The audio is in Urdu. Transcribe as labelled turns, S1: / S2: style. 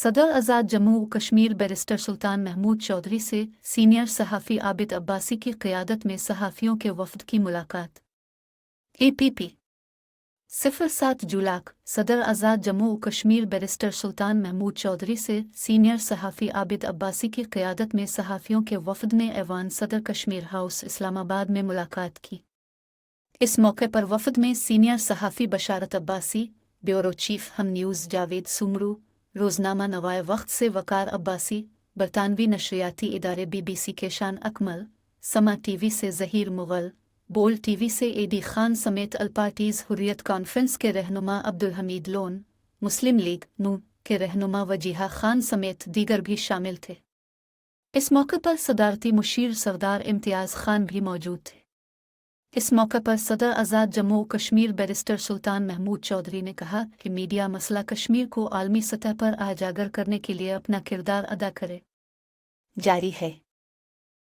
S1: صدر آزاد جموں و کشمیر بیرسٹر سلطان محمود چودھری سے سینئر صحافی عابد عباسی کی قیادت میں صحافیوں کے وفد کی ملاقات۔ APP 07 جولائی صدر آزاد جموں و کشمیر بیرسٹر سلطان محمود چودھری سے سینئر صحافی عابد عباسی کی قیادت میں صحافیوں کے وفد نے ایوان صدر کشمیر ہاؤس اسلام آباد میں ملاقات کی۔ اس موقع پر وفد میں سینئر صحافی بشارت عباسی، بیورو چیف ہم نیوز جاوید سومرو، روزنامہ نوائے وقت سے وقار عباسی، برطانوی نشریاتی ادارے BBC کے شان اکمل، سما ٹی وی سے ظہیر مغل، بول ٹی وی سے AD خان سمیت الپارٹیز حریت کانفرنس کے رہنما عبدالحمید لون، مسلم لیگ نون کے رہنما وجیہہ خان سمیت دیگر بھی شامل تھے۔ اس موقع پر صدارتی مشیر سردار امتیاز خان بھی موجود تھے۔ اس موقع پر صدر آزاد جموں و کشمیر بیرسٹر سلطان محمود چودھری نے کہا کہ میڈیا مسئلہ کشمیر کو عالمی سطح پر اجاگر کرنے کے لیے اپنا کردار ادا کرے جاری ہے۔